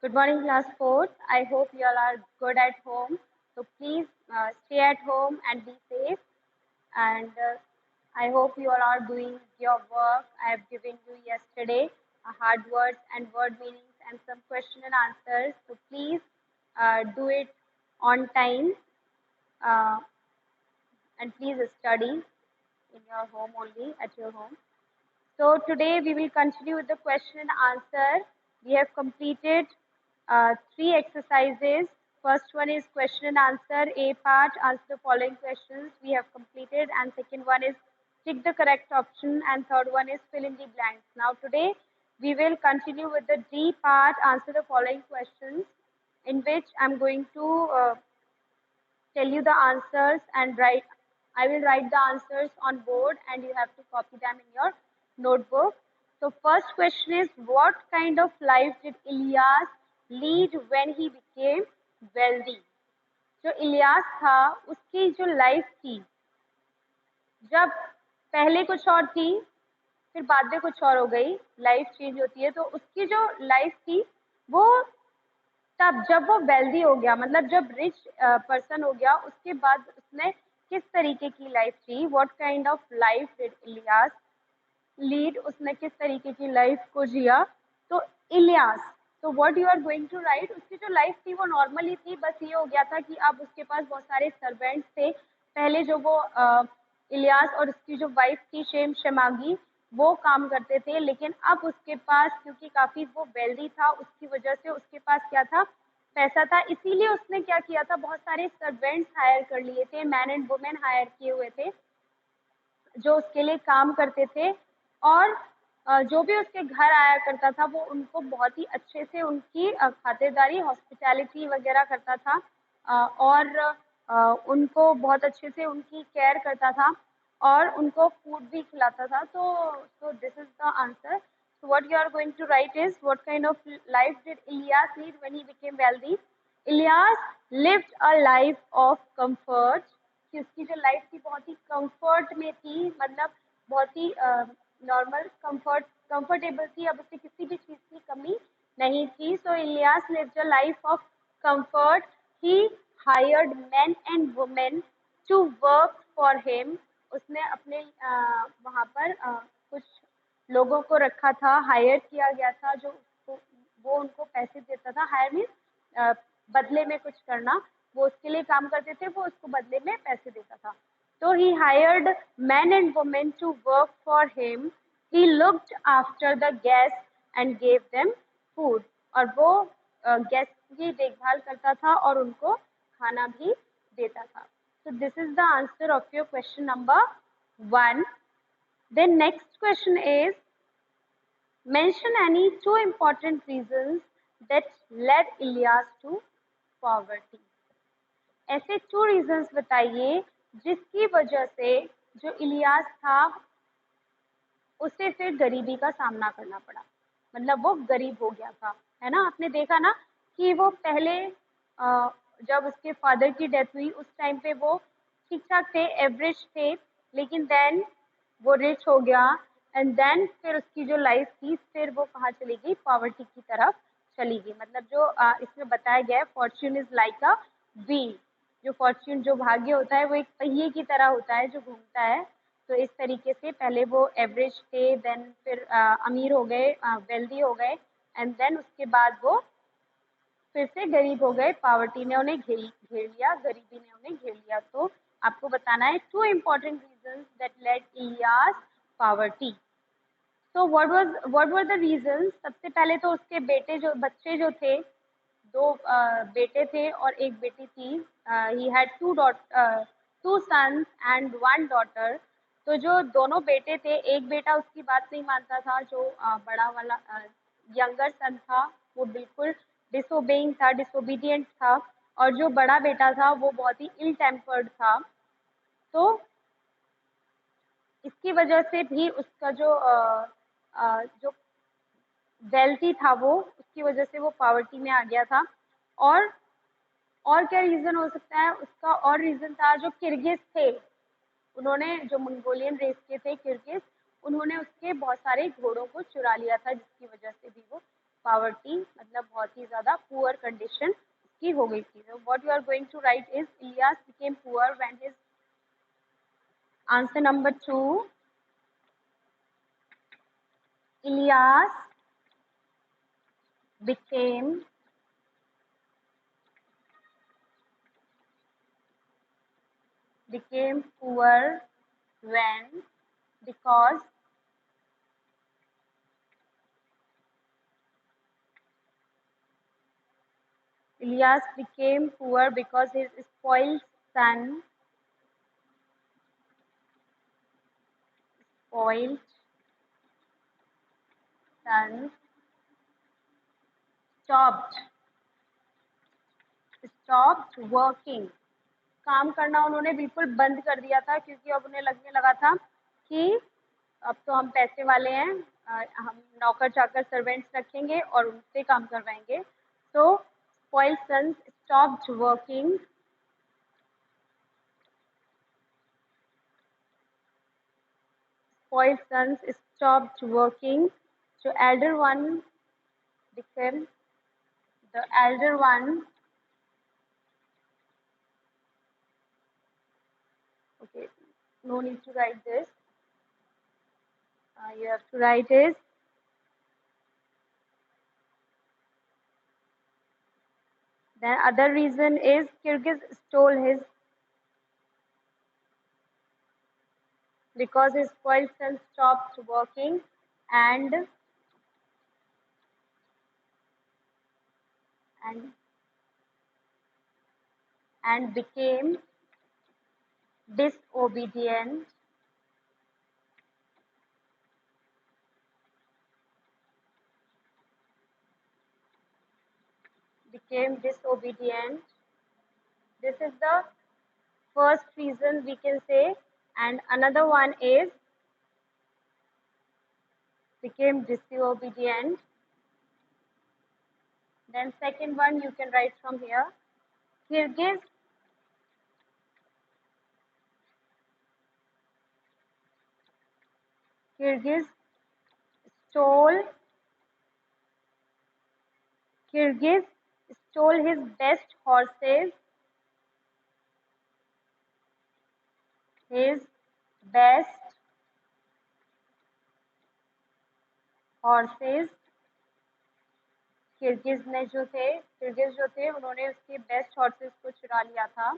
Good morning, class 4th. I hope you all are good at home. So please stay at home and be safe. And I hope you all are doing your work. I have given you yesterday hard words and word meanings and some question and answers. So please do it on time uh, and please study in your home only, at your home. So today we will continue with the question and answer. We have completed three exercises. First one is question and answer, A part, answer the following questions we have completed, and second one is tick the correct option, and third one is fill in the blanks. Now today we will continue with the D part, answer the following questions, in which I'm going to tell you the answers and write. I will write the answers on board and you have to copy them in your notebook. So first question is, what kind of life did Ilyas lead when he became wealthy? जो इलियास था उसकी जो life थी, जब पहले कुछ और थी फिर बाद में कुछ और हो गई, लाइफ चेंज होती है, तो उसकी जो लाइफ थी वो तब जब वो वेल्दी हो गया, मतलब जब रिच पर्सन हो गया, उसके बाद उसने किस तरीके की लाइफ जी, what kind of life did Ilyas lead, उसने किस तरीके की लाइफ को जिया। तो इलियास, तो what you are going to write, उसकी जो लाइफ थी वो नॉर्मली थी, बस ये हो गया था कि अब उसके पास बहुत सारे सर्वेंट्स थे। पहले जो वो इलियास और उसकी जो वाइफ थी शेमागी, वो काम करते थे, लेकिन अब उसके पास, क्योंकि काफी वो वेल्दी था, उसकी वजह से उसके पास क्या था, पैसा था, इसीलिए उसने क्या किया था, बहुत सारे सर्वेंट्स हायर कर लिए थे, मैन एंड वुमेन हायर किए हुए थे जो उसके लिए काम करते थे, और जो भी उसके घर आया करता था वो उनको बहुत ही अच्छे से उनकी खातिरदारी, हॉस्पिटैलिटी वगैरह करता था, और उनको बहुत अच्छे से उनकी केयर करता था और उनको फूड भी खिलाता था। तो this is the answer. So what you are going to write is, what kind of life did Ilyas lead when he became wealthy? Ilyas lived a life of comfort. कि उसकी जो लाइफ थी बहुत ही comfort में थी, मतलब बहुत ही normal comfortable थी, अब उसे किसी भी चीज की कमी नहीं थी. So Ilyas lived a life of comfort. He hired men and women to work for him. उसने अपने वहाँ पर कुछ लोगों को रखा था, हायर किया गया था, जो वो उनको पैसे देता था. हायर मीन्स बदले में कुछ करना, वो उसके लिए काम करते थे, वो उसको बदले में पैसे देता था. तो he hired man and women to work for him. He looked after the guest and gave them food. और वो गेस्ट की देखभाल करता था और उनको खाना भी देता था. So this is the answer of your question number 1. Then next question is, mention any two important reasons that led Ilyas to poverty. ऐसे 2 रीजंस बताइए जिसकी वजह से जो इलियास था उसे फिर गरीबी का सामना करना पड़ा, मतलब वो गरीब हो गया था, है ना. आपने देखा ना कि वो पहले जब उसके फादर की डेथ हुई उस टाइम पे वो ठीक ठाक थे, एवरेज थे, लेकिन देन वो रिच हो गया, एंड देन फिर उसकी जो लाइफ थी फिर वो कहाँ चली गई, पॉवर्टी की तरफ चली गई. मतलब जो इसमें बताया गया है, Fortune is like a wheel. जो फॉर्च्यून, जो भाग्य होता है, वो एक पहिए की तरह होता है जो घूमता है. तो इस तरीके से पहले वो एवरेज थे, देन फिर अमीर हो गए, वेल्दी हो गए, एंड देन उसके बाद वो फिर से गरीब हो गए, पावर्टी ने उन्हें घेर लिया, गरीबी ने उन्हें घेर लिया. तो आपको बताना है 2 important reasons that led Ilyas poverty. तो व्हाट वर द रीजंस. सबसे पहले तो उसके बच्चे जो थे, 2 बेटे थे और एक बेटी थी. He had 2 sons and 1 daughter. तो जो दोनों बेटे थे, एक बेटा उसकी बात नहीं मानता था, जो बड़ा वाला यंगर सन था वो बिल्कुल डिसोबीडियंट था, और जो बड़ा बेटा था वो बहुत ही इल टेम्पर्ड था. तो इसकी वजह से भी उसका जो वेल्थी था वो, उसकी वजह से वो पॉवर्टी में आ गया था. और क्या रीजन हो सकता है उसका, और रीजन था जो किर्गिज थे, उन्होंने, जो मंगोलियन रेस के थे किर्गिज, उन्होंने उसके बहुत सारे घोड़ों को चुरा लिया था, जिसकी वजह से भी वो पॉवर्टी, मतलब मतलब बहुत ही ज़्यादा पुअर कंडीशन की हो गई थी. So what you are going to write is Ilyas became poor when his answer number 2. Ilyas became poor when because Ilyas became poor because his spoiled son stopped working. काम करना उन्होंने बिल्कुल बंद कर दिया था क्योंकि अब उन्हें लगने लगा था कि अब तो हम पैसे वाले हैं, हम नौकर चाकर सर्वेंट्स रखेंगे और उनसे काम करवाएंगे. तो spoiled sons stopped working. Spoiled sons stopped working. So elder one became the elder one. Okay, no need to write this. You have to write is then other reason is Kyrgyz stole his because his spoiled son stopped working and became disobedient. This is the first reason we can say, and another one is became disobedient. Then second one you can write from here. Kyrgyz stole his best horses. Kyrgyz जो थे उन्होंने उसके best horses को चुरा लिया था.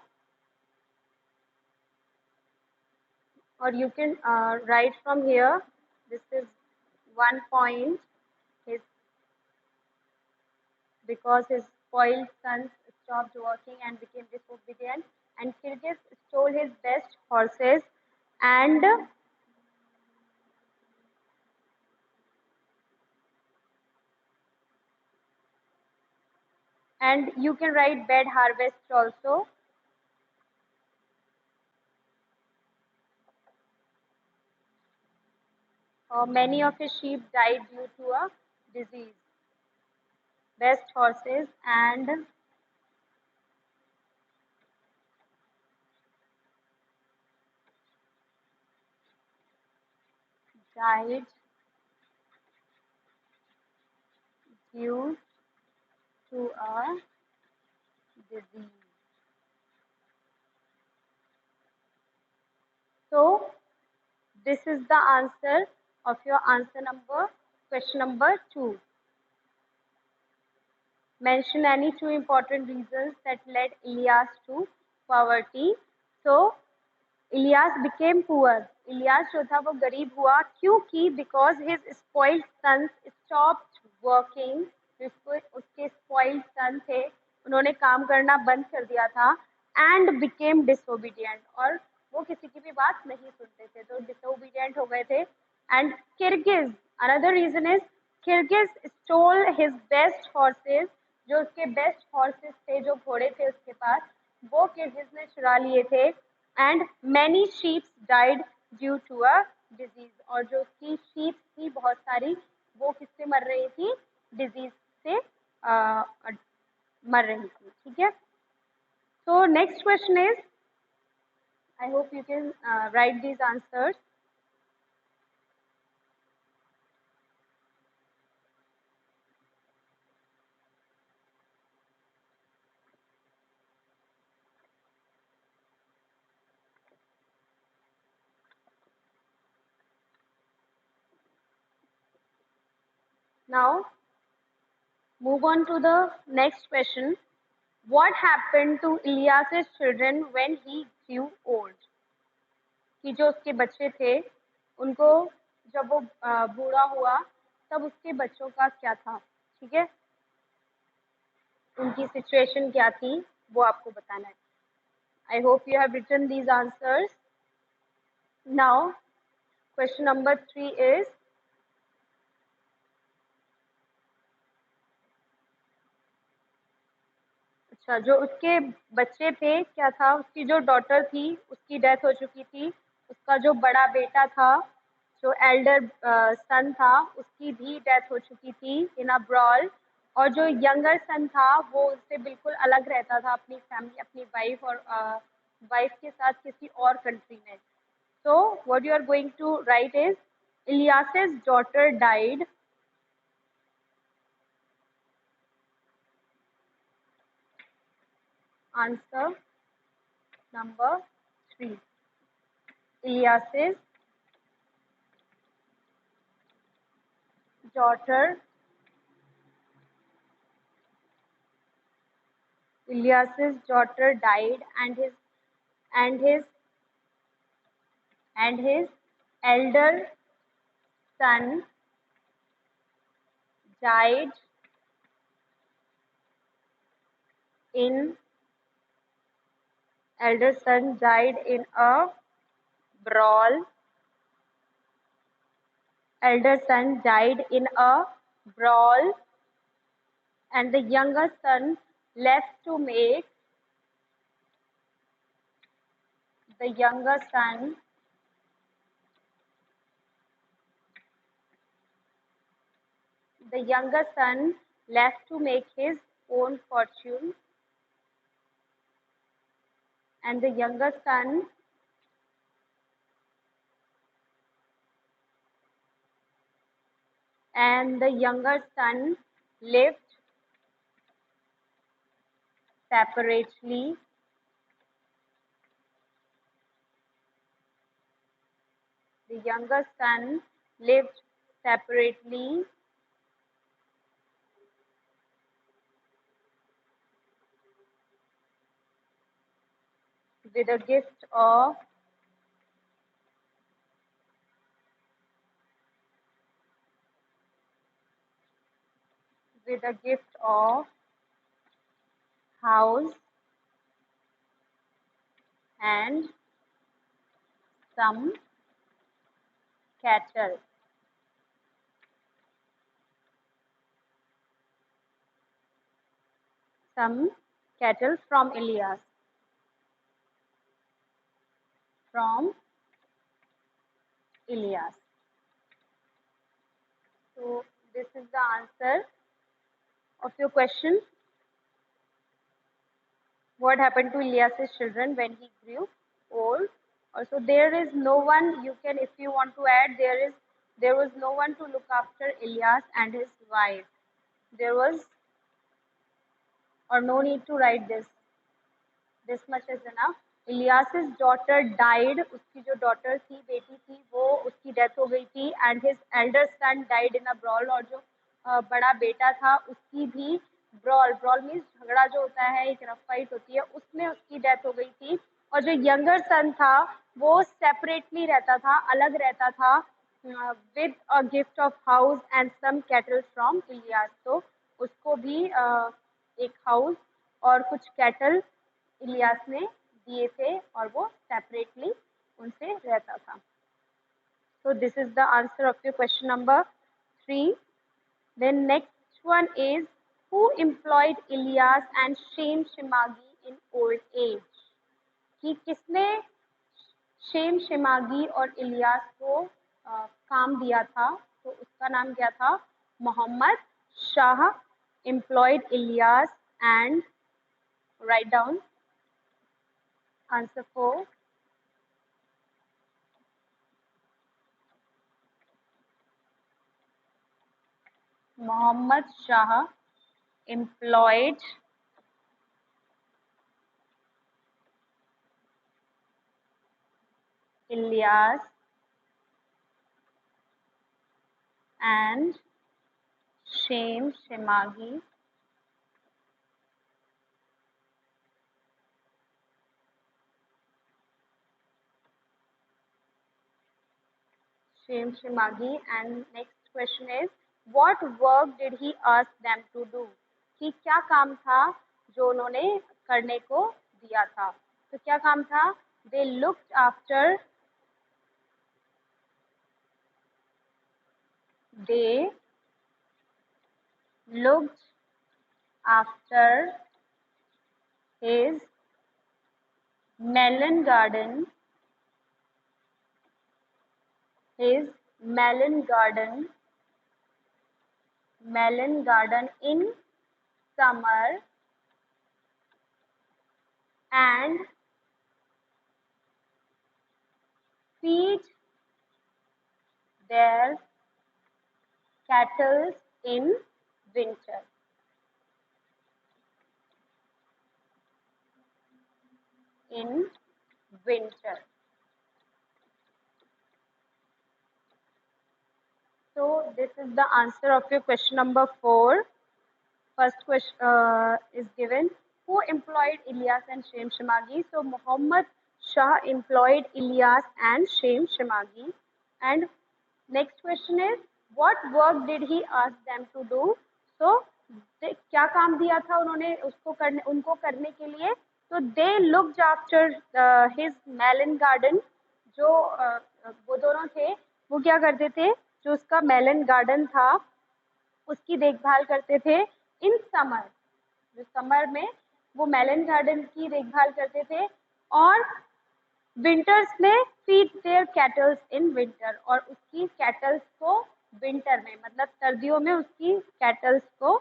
और you can write from here. This is one point. Because his spoiled sons stopped working and became disobedient, and Kyrgyz stole his best horses and you can write bad harvest also. Many of his sheep died due to a disease. Best horses and died due to a disease. So this is the answer of your question number 2. Mention any 2 important reasons that led Ilyas to poverty. So Ilyas became poor. Ilyas जो था वो गरीब हुआ क्योंकि because his spoiled sons stopped working. उसके spoiled sons थे, उन्होंने काम करना बंद कर दिया था and became disobedient. और वो किसी की भी बात नहीं सुनते थे, तो disobedient हो गए थे. And Kyrgyz, another reason is Kyrgyz stole his best horses. जो उसके बेस्ट हॉर्सेस थे, जो घोड़े थे उसके पास, वो किर्गिज ने चुरा लिए थे. And many sheeps died due to a disease. और जो उसकी शीप थी बहुत सारी, वो किससे मर रही थी? डिजीज से मर रही थी. ठीक है. So next question is, I hope you can write these answers. Now, move on to the next question. What happened to Ilyas's children when he grew old? कि जो उसके बच्चे थे उनको जब वो बूढ़ा हुआ तब उसके बच्चों का क्या था, ठीक है, उनकी सिचुएशन क्या थी वो आपको बताना है. I hope you have written these answers. Now question number 3 is, अच्छा जो उसके बच्चे थे क्या था, उसकी जो डॉटर थी उसकी डेथ हो चुकी थी, उसका जो बड़ा बेटा था जो एल्डर सन था उसकी भी डेथ हो चुकी थी इन अ ब्रॉल, और जो यंगर सन था वो उससे बिल्कुल अलग रहता था अपनी फैमिली अपनी वाइफ और वाइफ के साथ किसी और कंट्री में. So what you are going to write is Ilyas's daughter died. Answer number 3, Ilyas's daughter died, and and his his elder son died in a brawl. Elder son died in a brawl, and the younger son left to make the younger son left to make his own fortune, and the younger son lived separately. The younger son lived separately with a gift of house and some cattle. Some cattle from Ilyas. So this is the answer of your question. What happened to Ilyas's children when he grew old? Also, there is no one you can, if you want to add, there was no one to look after Ilyas and his wife. There was, or no need to write this. This much is enough. Ilyas's daughter died. उसकी जो daughter थी, बेटी थी, वो उसकी death हो गई थी. And his elder son died in a brawl. और जो बड़ा बेटा था उसकी भी brawl means झगड़ा जो होता है, एक रफ फाइट होती है, उसमें उसकी डेथ हो गई थी. और जो यंगर सन था वो सेपरेटली रहता था, अलग रहता था, with a gift of house and some cattle from Ilyas. तो उसको भी एक हाउस और कुछ कैटल इलियास ने दिए थे और वो सेपरेटली उनसे रहता था. So this is the answer of your question number 3. Then next one is, who employed Ilyas and Shem Shemagi in old age? कि किसने शेम शेमागी और इलियास को काम दिया था, तो उसका नाम क्या था? Mohammad Shah employed Ilyas and, write down answer 4. Muhammad Shah employed Ilyas and Shem Shemagi. Shem Shemagi. And next question is, what work did he ask them to do? कि क्या काम था जो उन्होंने करने को दिया था? तो क्या काम था? They looked after They looked after his melon garden, his melon garden, melon garden in summer and feed their cattle in winter. In winter. So this is the answer of your question number 4. First question is given. Who employed Ilyas and Shem Shemagi? So Muhammad Shah employed Ilyas and Shem Shemagi. And next question is, what work did he ask them to do? So क्या काम दिया था उन्होंने उनको करने के लिए? तो they looked after his melon garden. जो वो दोनों थे वो क्या करते थे? जो उसका मेलन गार्डन था उसकी देखभाल करते थे इन समर, जो समर में वो मेलन गार्डन की देखभाल करते थे, और विंटर्स में feed there kettles in winter, और उसकी कैटल्स को विंटर में मतलब सर्दियों में उसकी कैटल्स को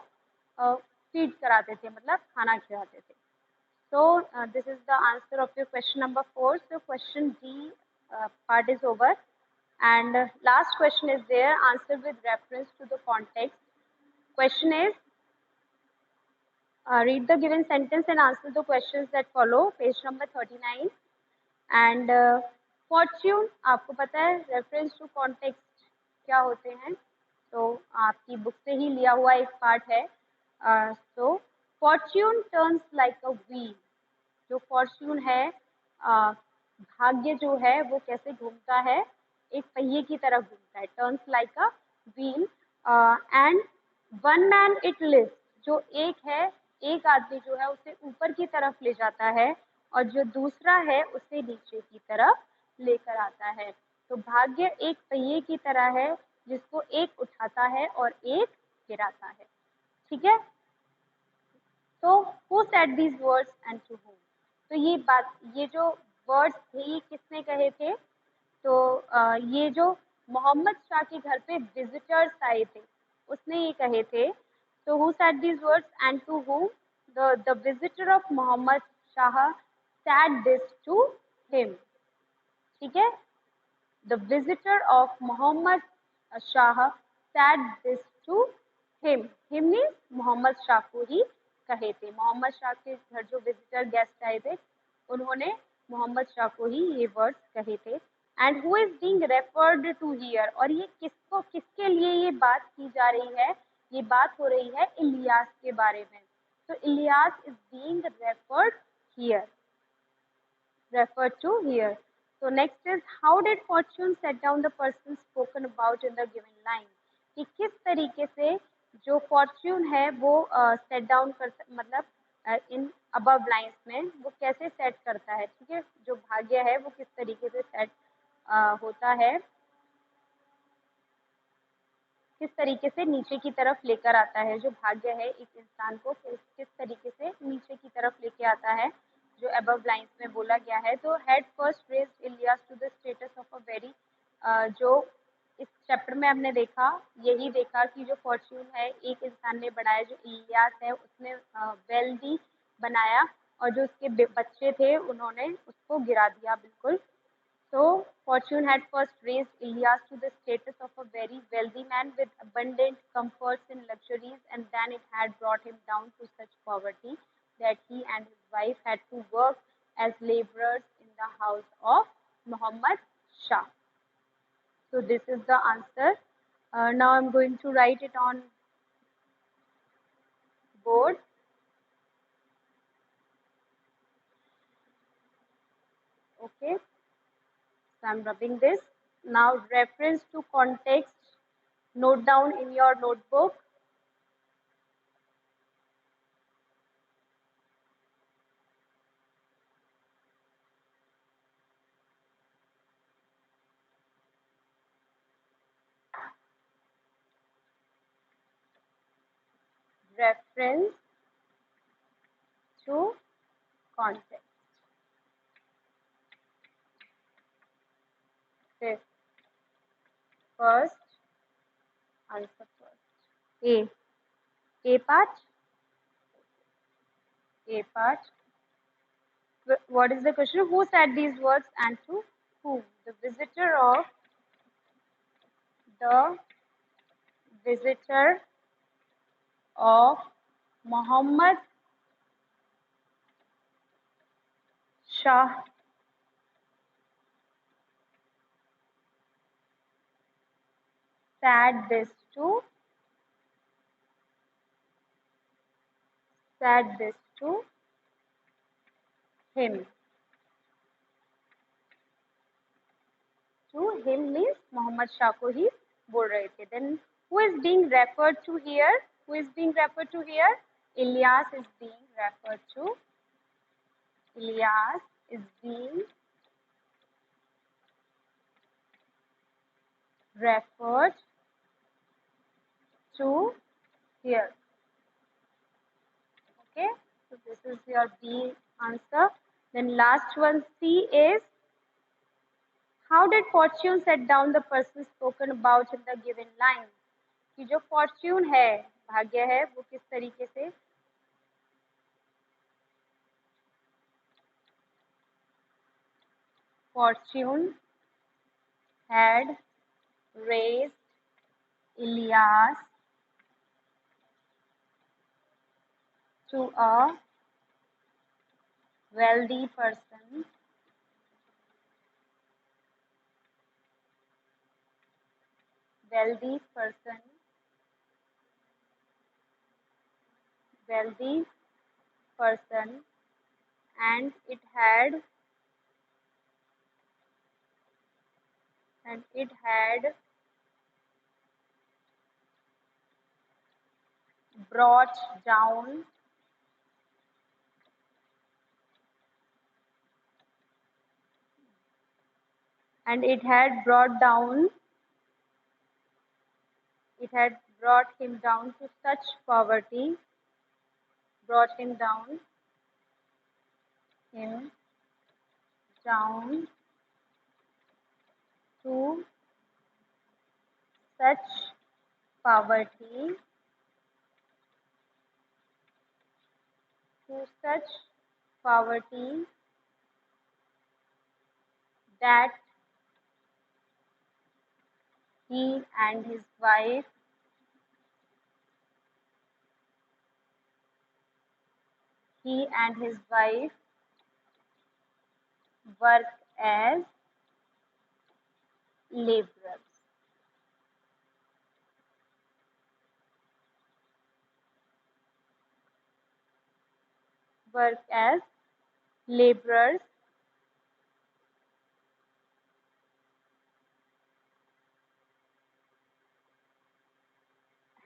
फीड कराते थे, मतलब खाना खिलाते थे. So this is the answer of your question number 4. So question D part is over. And last question is there, answer with reference to the context. Question is, read the given sentence and answer the questions that follow, page number 39. And fortune, आपको पता है reference to context क्या होते हैं, तो आपकी book से ही लिया हुआ एक पार्ट है. So fortune turns like a wheel. जो फॉर्च्यून है, भाग्य जो है वो कैसे घूमता है, एक पहिए की तरह घूमता है. Turns like a wheel. And one man it lift, जो एक है, एक आदमी जो है उसे ऊपर की तरफ ले जाता है और जो दूसरा है उसे नीचे की तरफ लेकर आता है. तो भाग्य एक पहिए की तरह है जिसको एक उठाता है और एक गिराता है. ठीक है. तो who said these words and to whom? तो ये जो वर्ड्स थे ये किसने कहे थे? तो ये जो मोहम्मद शाह के घर पे विजिटर्स आए थे उसने ये कहे थे. तो who said these words and to whom? The visitor of Mohammad Shah said this to him. ठीक है. The visitor of Mohammad Shah said this to him. Him means Mohammad Shah को ही कहे थे. मोहम्मद शाह के घर जो विजिटर गेस्ट आए थे उन्होंने मोहम्मद शाह को ही ये वर्ड्स कहे थे. And who is being referred to here? और ये किसके लिए ये बात की जा रही है? ये बात हो रही है इलियास के बारे में. तो Ilyas is being referred to here. So next is, how did fortune set down the person spoken about in the given line? कि किस तरीके से जो फॉर्च्यून है वो सेट डाउन कर, मतलब इन अबव लाइंस में वो कैसे सेट करता है. ठीक है. जो भाग्य है वो किस तरीके से सेट होता है, किस तरीके से नीचे की तरफ लेकर आता है. जो भाग्य है एक इंसान को किस तरीके से नीचे की तरफ लेके आता है, जो अबव लाइंस में बोला गया है. तो he'd first raised Ilyas to the status of a very, जो इस चैप्टर में हमने देखा, यही देखा कि जो फॉर्च्यून है एक इंसान ने बनाया, जो इलियास है उसने वेल्दी बनाया, और जो उसके बच्चे थे उन्होंने उसको गिरा दिया बिल्कुल. So fortune had first raised Ilyas to the status of a very wealthy man with abundant comforts and luxuries, and then it had brought him down to such poverty that he and his wife had to work as laborers in the house of Muhammad Shah. So this is the answer. Now I'm going to write it on board. Okay, so I'm rubbing this. Now reference to context, note down in your notebook. Reference to context. Fifth, first, answer first. A part. A part. What is the question? Who said these words and to whom? The visitor of Muhammad Shah said this to him. To him means Muhammad Shah को ही बोल रहे थे. Then who is being referred to here? Who is being referred to here? Ilyas is being referred to. Ilyas is being referred to here. Okay, so this is your B answer. Then last one, C is, how did Fortune set down the person spoken about in the given line? कि जो Fortune है, भाग्य है, वो किस तरीके से Fortune had raised Ilyas to a wealthy person wealthy person and it had brought down it had brought him down to such poverty brought him down to such poverty that he and his wife work as laborers.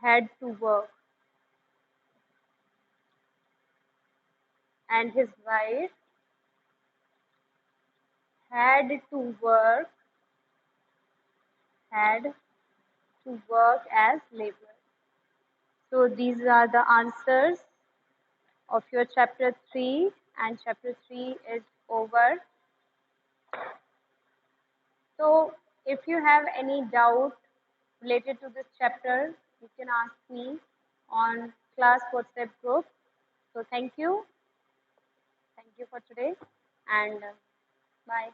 Had to work, and his wife had to work as laborers. So these are the answers of your chapter 3, and chapter 3 is over. So if you have any doubt related to this chapter, you can ask me on class WhatsApp group. So thank you for today, and bye.